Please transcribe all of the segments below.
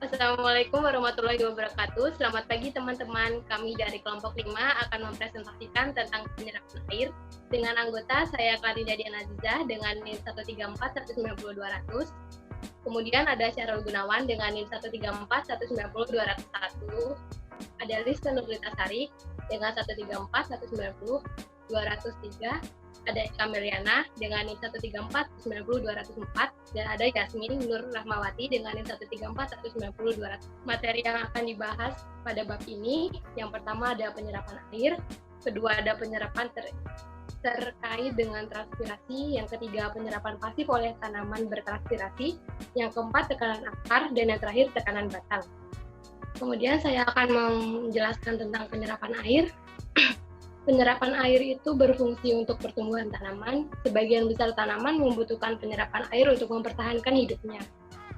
Assalamualaikum warahmatullahi wabarakatuh. Selamat pagi teman-teman. Kami dari kelompok 5 akan mempresentasikan tentang penyerapan air dengan anggota saya Klarinda Dian Azizah dengan NIM 134 190 200. Kemudian ada Syahrul Gunawan dengan NIM 134 190 201. Ada Rizka Nurlitasari dengan 134 190 203. Ada Eka Meliana dengan NIM 134 190 204 dan ada Yasmin Nur Rahmawati dengan NIM 134 190 200. Materi yang akan dibahas pada bab ini, yang pertama ada penyerapan air, kedua ada penyerapan terkait dengan transpirasi, yang ketiga penyerapan pasif oleh tanaman bertranspirasi, yang keempat tekanan akar, dan yang terakhir tekanan batang. Kemudian saya akan menjelaskan tentang penyerapan air. Penyerapan air itu berfungsi untuk pertumbuhan tanaman. Sebagian besar tanaman membutuhkan penyerapan air untuk mempertahankan hidupnya,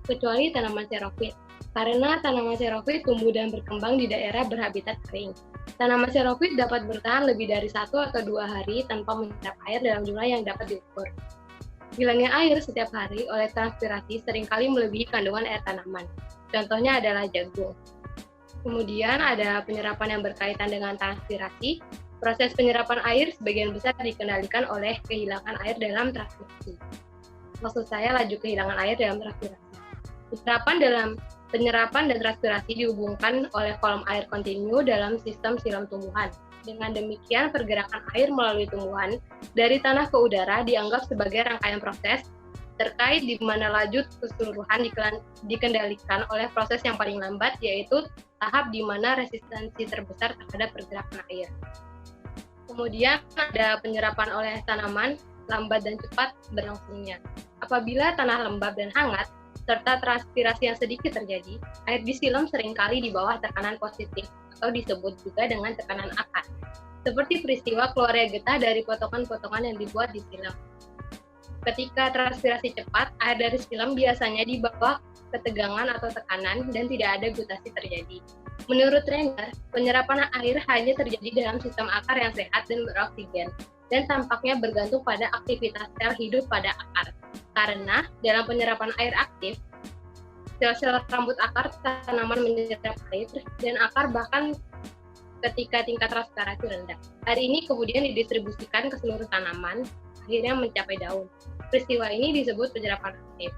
kecuali tanaman xerophyt, karena tanaman xerophyt tumbuh dan berkembang di daerah berhabitat kering. Tanaman xerophyt dapat bertahan lebih dari 1 atau 2 hari tanpa menyerap air dalam jumlah yang dapat diukur. Hilangnya air setiap hari oleh transpirasi seringkali melebihi kandungan air tanaman. Contohnya adalah jagung. Kemudian ada penyerapan yang berkaitan dengan transpirasi. Proses penyerapan air sebagian besar dikendalikan oleh kehilangan air dalam transpirasi. Maksud saya laju kehilangan air dalam transpirasi. Penyerapan dan transpirasi dihubungkan oleh kolom air kontinu dalam sistem silam tumbuhan. Dengan demikian, pergerakan air melalui tumbuhan dari tanah ke udara dianggap sebagai rangkaian proses terkait di mana laju keseluruhan dikendalikan oleh proses yang paling lambat, yaitu tahap di mana resistensi terbesar terhadap pergerakan air. Kemudian ada penyerapan oleh tanaman, lambat dan cepat berlangsungnya. Apabila tanah lembab dan hangat, serta transpirasi yang sedikit terjadi, air disilam seringkali di bawah tekanan positif, atau disebut juga dengan tekanan akar. Seperti peristiwa keluarnya getah dari potongan-potongan yang dibuat di silam. Ketika transpirasi cepat, air dari silam biasanya di bawah ketegangan atau tekanan dan tidak ada gutasi terjadi. Menurut Renner, penyerapan air hanya terjadi dalam sistem akar yang sehat dan beroksigen, dan tampaknya bergantung pada aktivitas sel hidup pada akar. Karena dalam penyerapan air aktif, sel-sel rambut akar tanaman menyerap air, dan akar bahkan ketika tingkat transpirasi rendah. Air ini kemudian didistribusikan ke seluruh tanaman, akhirnya mencapai daun. Peristiwa ini disebut penyerapan aktif.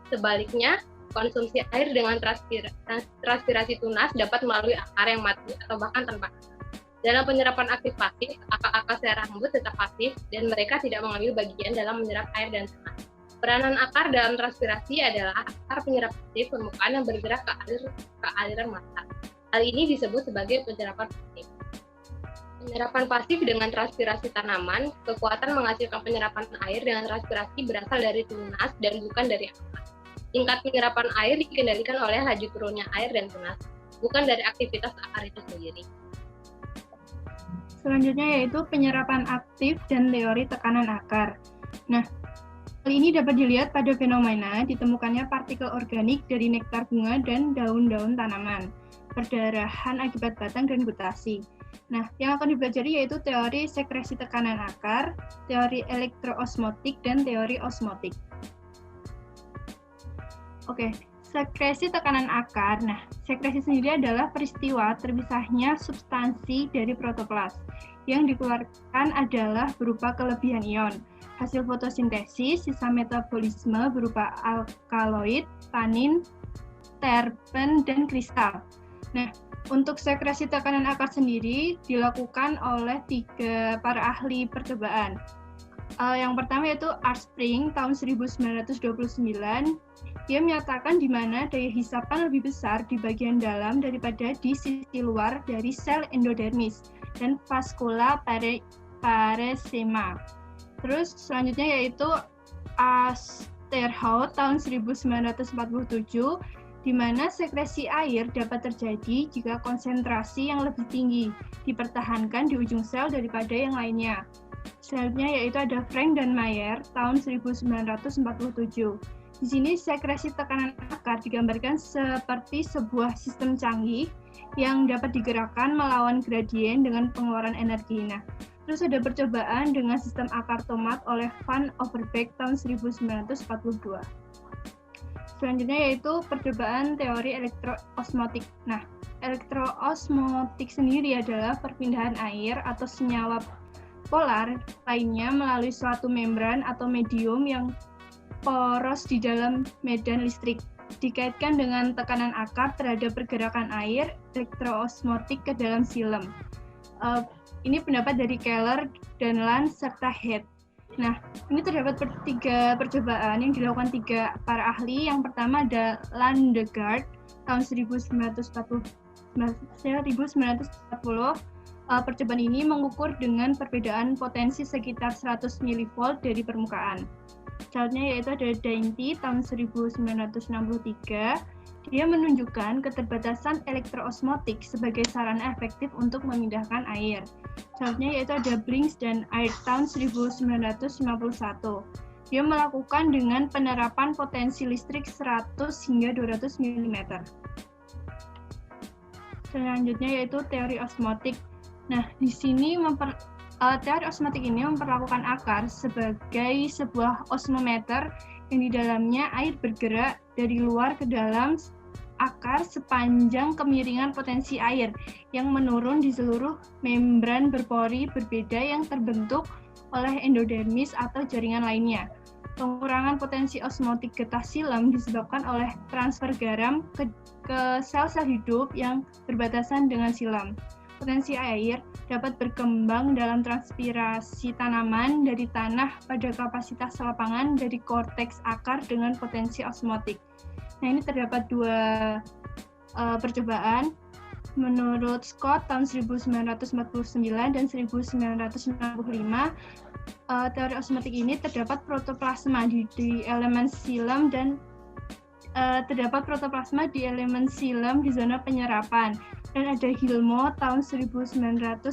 Sebaliknya, konsumsi air dengan transpirasi tunas dapat melalui akar yang mati atau bahkan tanpa akar. Dalam penyerapan aktif pasif, akar-akar sel rambut tetap pasif dan mereka tidak mengambil bagian dalam menyerap air dan tanah. Peranan akar dalam transpirasi adalah akar penyerap pasif permukaan yang bergerak ke aliran massa. Hal ini disebut sebagai penyerapan pasif. Penyerapan pasif dengan transpirasi tanaman, kekuatan menghasilkan penyerapan air dengan transpirasi berasal dari tunas dan bukan dari akar. Tingkat penyerapan air dikendalikan oleh laju turunnya air dan tunas, bukan dari aktivitas akar itu sendiri. Selanjutnya yaitu penyerapan aktif dan teori tekanan akar. Nah, hal ini dapat dilihat pada fenomena ditemukannya partikel organik dari nektar bunga dan daun-daun tanaman, perdarahan akibat batang dan gutasi. Nah, yang akan dipelajari yaitu teori sekresi tekanan akar, teori elektroosmotik, dan teori osmotik. Oke, sekresi tekanan akar. Nah, sekresi sendiri adalah peristiwa terpisahnya substansi dari protoplas. Yang dikeluarkan adalah berupa kelebihan ion, hasil fotosintesis, sisa metabolisme berupa alkaloid, tanin, terpen, dan kristal. Nah, untuk sekresi tekanan akar sendiri dilakukan oleh para ahli percobaan. Yang pertama yaitu Art Spring tahun 1929. Dia menyatakan di mana daya hisapan lebih besar di bagian dalam daripada di sisi luar dari sel endodermis dan vaskula parenchyma. Terus selanjutnya yaitu Asterhout tahun 1947, di mana sekresi air dapat terjadi jika konsentrasi yang lebih tinggi dipertahankan di ujung sel daripada yang lainnya. Selanjutnya yaitu ada Frank dan Mayer tahun 1947. Di sini sekresi tekanan akar digambarkan seperti sebuah sistem canggih yang dapat digerakkan melawan gradien dengan pengeluaran energi. Nah, terus ada percobaan dengan sistem akar tomat oleh Van Overbeek tahun 1942. Selanjutnya yaitu percobaan teori elektroosmotik. Nah, elektroosmotik sendiri adalah perpindahan air atau senyawa polar lainnya melalui suatu membran atau medium yang poros di dalam medan listrik. Dikaitkan dengan tekanan akar terhadap pergerakan air elektroosmotik ke dalam silem. Ini pendapat dari Keller, Danlan, serta Head. Nah, ini terdapat tiga percobaan yang dilakukan tiga para ahli. Yang pertama ada Landegard tahun 1940. Percobaan ini mengukur dengan perbedaan potensi sekitar 100 mV dari permukaan. Selanjutnya yaitu ada Dainty tahun 1963. Dia menunjukkan keterbatasan elektroosmotik sebagai sarana efektif untuk memindahkan air. Selanjutnya yaitu ada Blinks dan Air tahun 1951. Dia melakukan dengan penerapan potensi listrik 100 hingga 200 mm. Selanjutnya yaitu teori osmotik. Nah, di sini teori osmotik ini memperlakukan akar sebagai sebuah osmometer yang di dalamnya air bergerak dari luar ke dalam akar sepanjang kemiringan potensi air yang menurun di seluruh membran berpori berbeda yang terbentuk oleh endodermis atau jaringan lainnya. Pengurangan potensi osmotik getah silem disebabkan oleh transfer garam ke sel-sel hidup yang berbatasan dengan silem. Potensi air dapat berkembang dalam transpirasi tanaman dari tanah pada kapasitas lapangan dari korteks akar dengan potensi osmotik. Nah, ini terdapat dua percobaan. Menurut Scott tahun 1949 dan 1965, teori osmotik ini terdapat protoplasma di elemen silem dan terdapat protoplasma di elemen silem di zona penyerapan. Dan ada Hilmo tahun 1953,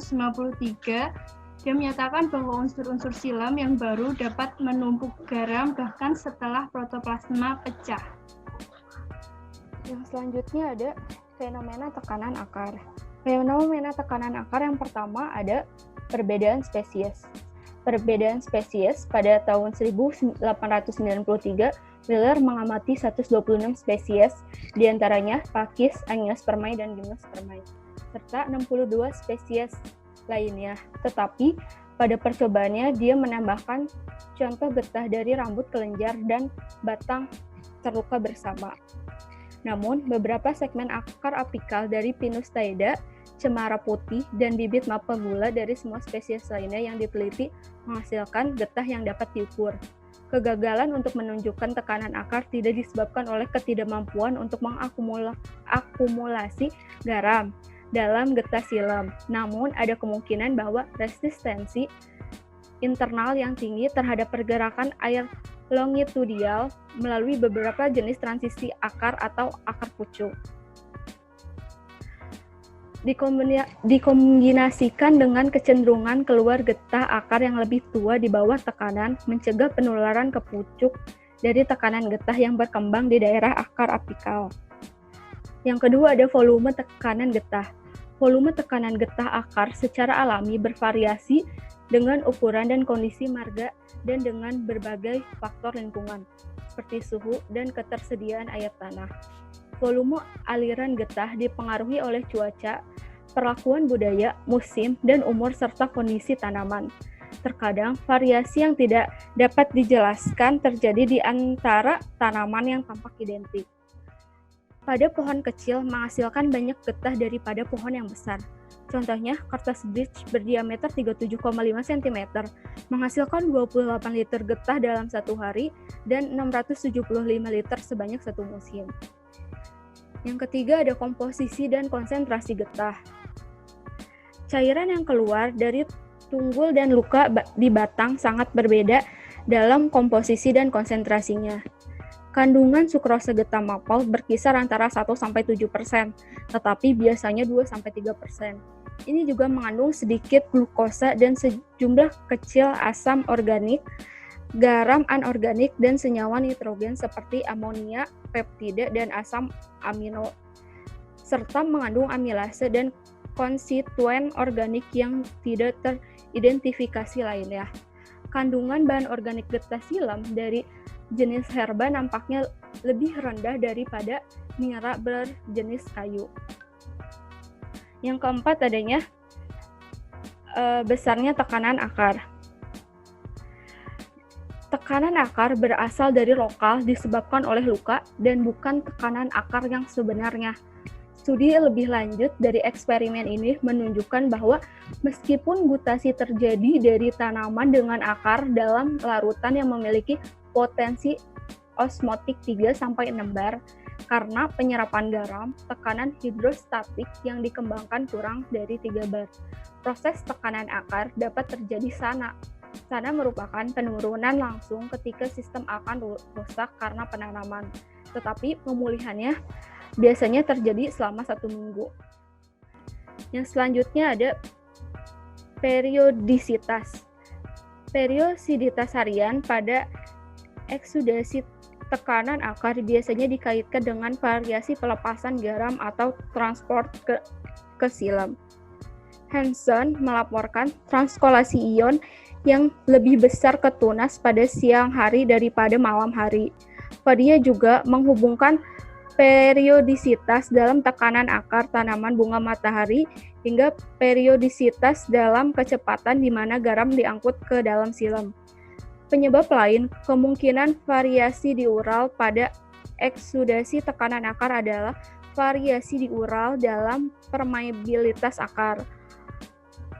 dia menyatakan bahwa unsur-unsur silem yang baru dapat menumpuk garam bahkan setelah protoplasma pecah. Yang selanjutnya ada fenomena tekanan akar. Fenomena tekanan akar yang pertama ada perbedaan spesies. Perbedaan spesies pada tahun 1893, Wheeler mengamati 126 spesies, diantaranya Pakis, Angiospermae, dan Gymnospermae, serta 62 spesies lainnya. Tetapi pada percobaannya dia menambahkan contoh getah dari rambut kelenjar dan batang terluka bersama. Namun, beberapa segmen akar apikal dari Pinus taeda, cemara putih, dan bibit mapa gula dari semua spesies lainnya yang diteliti menghasilkan getah yang dapat diukur. Kegagalan untuk menunjukkan tekanan akar tidak disebabkan oleh ketidakmampuan untuk mengakumulasi garam dalam getah silem. Namun, ada kemungkinan bahwa resistensi internal yang tinggi terhadap pergerakan air longitudinal melalui beberapa jenis transisi akar atau akar pucuk dikombinasikan dengan kecenderungan keluar getah akar yang lebih tua di bawah tekanan, mencegah penularan ke pucuk dari tekanan getah yang berkembang di daerah akar apikal. Yang kedua ada volume tekanan getah. Volume tekanan getah akar secara alami bervariasi dengan ukuran dan kondisi marga dan dengan berbagai faktor lingkungan, seperti suhu dan ketersediaan air tanah. Volume aliran getah dipengaruhi oleh cuaca, perlakuan budaya, musim, dan umur serta kondisi tanaman. Terkadang, variasi yang tidak dapat dijelaskan terjadi di antara tanaman yang tampak identik. Pada pohon kecil menghasilkan banyak getah daripada pohon yang besar. Contohnya, kertas birch berdiameter 37,5 cm menghasilkan 28 liter getah dalam satu hari dan 675 liter sebanyak satu musim. Yang ketiga ada komposisi dan konsentrasi getah. Cairan yang keluar dari tunggul dan luka di batang sangat berbeda dalam komposisi dan konsentrasinya. Kandungan sukrosa getah maple berkisar antara 1-7%, tetapi biasanya 2-3%. Ini juga mengandung sedikit glukosa dan sejumlah kecil asam organik, garam anorganik, dan senyawa nitrogen seperti amonia, peptida, dan asam amino, serta mengandung amilase dan konstituen organik yang tidak teridentifikasi lainnya. Kandungan bahan organik getah silem dari jenis herba nampaknya lebih rendah daripada mineral berjenis kayu. Yang keempat adanya besarnya tekanan akar. Tekanan akar berasal dari lokal disebabkan oleh luka dan bukan tekanan akar yang sebenarnya. Studi lebih lanjut dari eksperimen ini menunjukkan bahwa meskipun gutasi terjadi dari tanaman dengan akar dalam larutan yang memiliki potensi osmotik 3-6 bar, karena penyerapan garam, tekanan hidrostatik yang dikembangkan kurang dari 3 bar. Proses tekanan akar dapat terjadi sana. Sana merupakan penurunan langsung ketika sistem akan rusak karena penanaman, tetapi pemulihannya biasanya terjadi selama 1 minggu. Yang selanjutnya ada periodisitas. Periodisitas harian pada eksudasi tekanan akar biasanya dikaitkan dengan variasi pelepasan garam atau transport ke xilem. Hansen melaporkan transkolasi ion yang lebih besar ke tunas pada siang hari daripada malam hari. Dia juga menghubungkan periodisitas dalam tekanan akar tanaman bunga matahari hingga periodisitas dalam kecepatan di mana garam diangkut ke dalam xilem. Penyebab lain, kemungkinan variasi diural pada eksudasi tekanan akar adalah variasi diural dalam permeabilitas akar.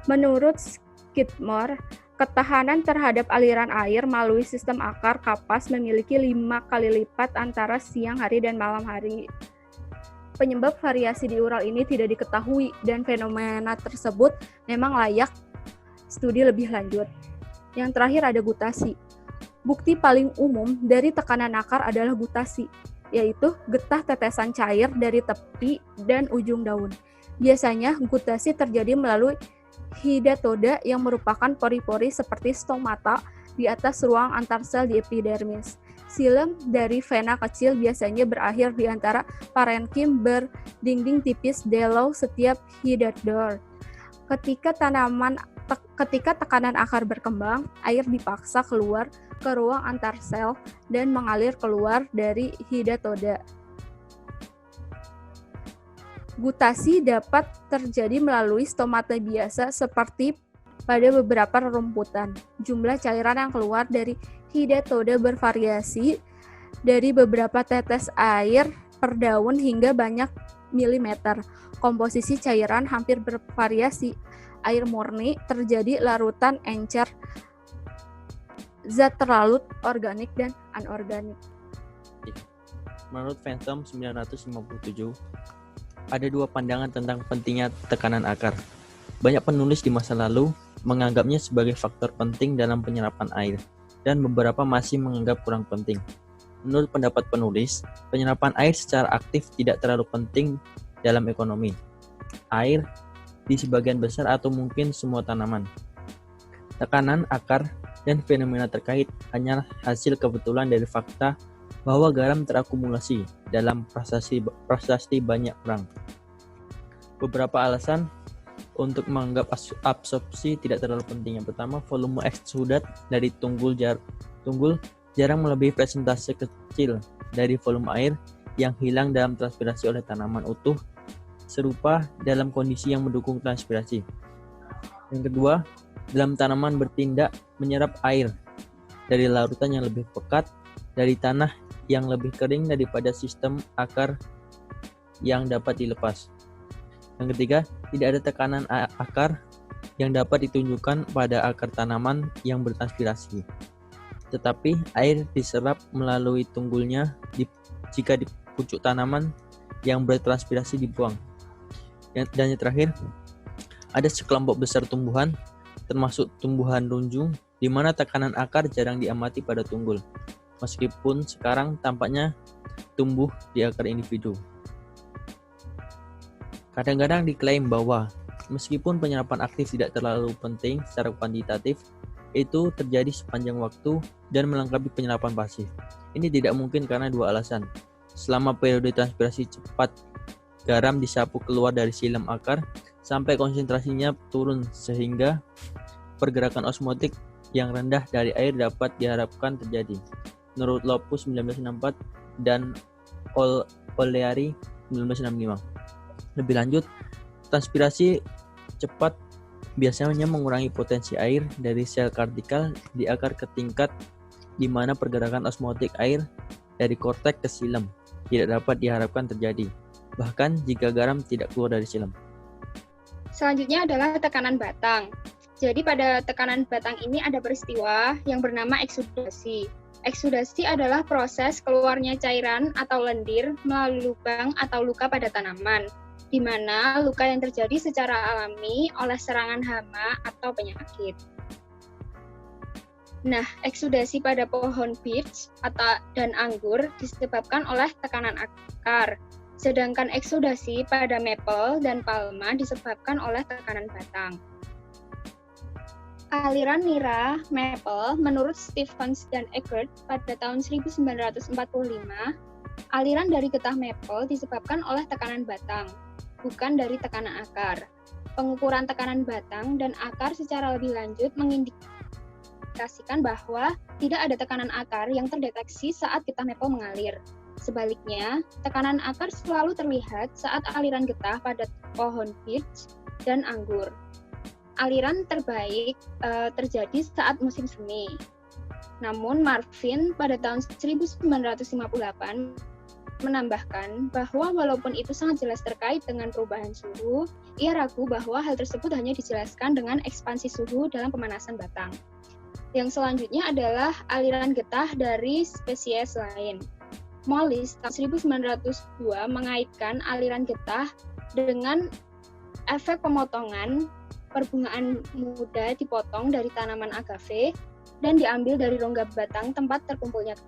Menurut Skidmore, ketahanan terhadap aliran air melalui sistem akar kapas memiliki 5 kali lipat antara siang hari dan malam hari. Penyebab variasi diural ini tidak diketahui dan fenomena tersebut memang layak studi lebih lanjut. Yang terakhir ada gutasi. Bukti paling umum dari tekanan akar adalah gutasi, yaitu getah tetesan cair dari tepi dan ujung daun. Biasanya gutasi terjadi melalui hidatoda yang merupakan pori-pori seperti stomata di atas ruang antarsel di epidermis. Xilem dari vena kecil biasanya berakhir di antara parenkim berdinding tipis below setiap hidatoda. Ketika tekanan akar berkembang, air dipaksa keluar ke ruang antarsel dan mengalir keluar dari hidatoda. Gutasi dapat terjadi melalui stomata biasa seperti pada beberapa rerumputan. Jumlah cairan yang keluar dari hidatoda bervariasi dari beberapa tetes air per daun hingga banyak milimeter. Komposisi cairan hampir bervariasi. Air murni terjadi larutan encer, zat terlalut organik dan anorganik. Menurut Phantom 957, ada 2 pandangan tentang pentingnya tekanan akar. Banyak penulis di masa lalu menganggapnya sebagai faktor penting dalam penyerapan air, dan beberapa masih menganggap kurang penting. Menurut pendapat penulis, penyerapan air secara aktif tidak terlalu penting dalam ekonomi air di sebagian besar atau mungkin semua tanaman. Tekanan akar dan fenomena terkait hanya hasil kebetulan dari fakta bahwa garam terakumulasi dalam prasasti banyak perang. Beberapa alasan untuk menganggap absorpsi tidak terlalu penting. Yang pertama, volume eksudat dari tunggul jarang melebihi persentase kecil dari volume air yang hilang dalam transpirasi oleh tanaman utuh serupa dalam kondisi yang mendukung transpirasi. Yang kedua, dalam tanaman bertindak menyerap air dari larutan yang lebih pekat, dari tanah yang lebih kering daripada sistem akar yang dapat dilepas. Yang ketiga, tidak ada tekanan akar yang dapat ditunjukkan pada akar tanaman yang bertranspirasi. Tetapi air diserap melalui tunggulnya jika di pucuk tanaman yang bertranspirasi dibuang. Dan yang terakhir, ada sekelompok besar tumbuhan, termasuk tumbuhan runjung, di mana tekanan akar jarang diamati pada tunggul, meskipun sekarang tampaknya tumbuh di akar individu. Kadang-kadang diklaim bahwa meskipun penyerapan aktif tidak terlalu penting secara kuantitatif, itu terjadi sepanjang waktu dan melengkapi penyerapan pasif. Ini tidak mungkin karena 2 alasan. Selama periode transpirasi cepat, garam disapu keluar dari xilem akar sampai konsentrasinya turun sehingga pergerakan osmotik yang rendah dari air dapat diharapkan terjadi. menurut Lopus 1964 dan O'Leary 1965. Lebih lanjut, transpirasi cepat biasanya mengurangi potensi air dari sel kortikal di akar ke tingkat di mana pergerakan osmotik air dari korteks ke silem tidak dapat diharapkan terjadi, bahkan jika garam tidak keluar dari silem. Selanjutnya adalah tekanan batang. Jadi pada tekanan batang ini ada peristiwa yang bernama eksudasi. Eksudasi adalah proses keluarnya cairan atau lendir melalui lubang atau luka pada tanaman, di mana luka yang terjadi secara alami oleh serangan hama atau penyakit. Nah, eksudasi pada pohon peach dan anggur disebabkan oleh tekanan akar, sedangkan eksudasi pada maple dan palma disebabkan oleh tekanan batang. Aliran nira maple menurut Stephens dan Eckert pada tahun 1945, aliran dari getah maple disebabkan oleh tekanan batang, bukan dari tekanan akar. Pengukuran tekanan batang dan akar secara lebih lanjut mengindikasikan bahwa tidak ada tekanan akar yang terdeteksi saat getah maple mengalir. Sebaliknya, tekanan akar selalu terlihat saat aliran getah pada pohon peach dan anggur. Aliran terbaik terjadi saat musim semi. Namun Marvin pada tahun 1958 menambahkan bahwa walaupun itu sangat jelas terkait dengan perubahan suhu, ia ragu bahwa hal tersebut hanya dijelaskan dengan ekspansi suhu dalam pemanasan batang. Yang selanjutnya adalah aliran getah dari spesies lain. Mollis tahun 1902 mengaitkan aliran getah dengan efek pemotongan perbungaan muda dipotong dari tanaman agave dan diambil dari rongga batang tempat terkumpulnya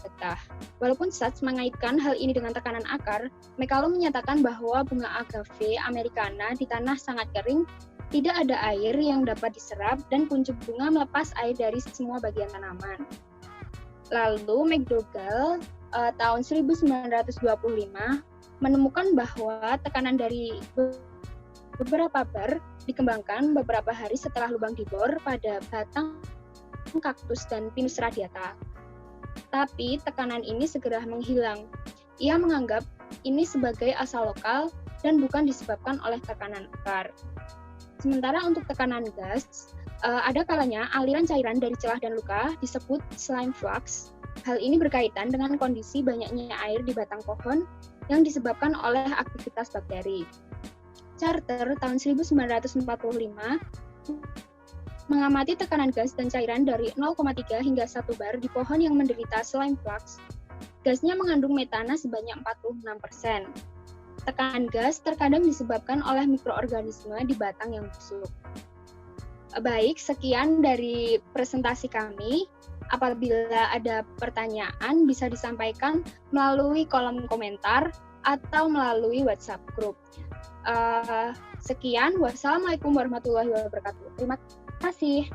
getah. Walaupun Sachs mengaitkan hal ini dengan tekanan akar, McCallum menyatakan bahwa bunga agave americana di tanah sangat kering, tidak ada air yang dapat diserap, dan kuncup bunga melepas air dari semua bagian tanaman. Lalu McDougall tahun 1925 menemukan bahwa tekanan dari beberapa bar dikembangkan beberapa hari setelah lubang dibor pada batang kaktus dan Pinus radiata. Tapi tekanan ini segera menghilang. Ia menganggap ini sebagai asal lokal dan bukan disebabkan oleh tekanan akar. Sementara untuk tekanan gas, ada kalanya aliran cairan dari celah dan luka disebut slime flux. Hal ini berkaitan dengan kondisi banyaknya air di batang pohon yang disebabkan oleh aktivitas bakteri. Charter tahun 1945 mengamati tekanan gas dan cairan dari 0,3 hingga 1 bar di pohon yang menderita slime flux. Gasnya mengandung metana sebanyak 46%. Tekanan gas terkadang disebabkan oleh mikroorganisme di batang yang busuk. Baik, sekian dari presentasi kami. Apabila ada pertanyaan bisa disampaikan melalui kolom komentar atau melalui WhatsApp group. Sekian, wassalamualaikum warahmatullahi wabarakatuh. Terima kasih.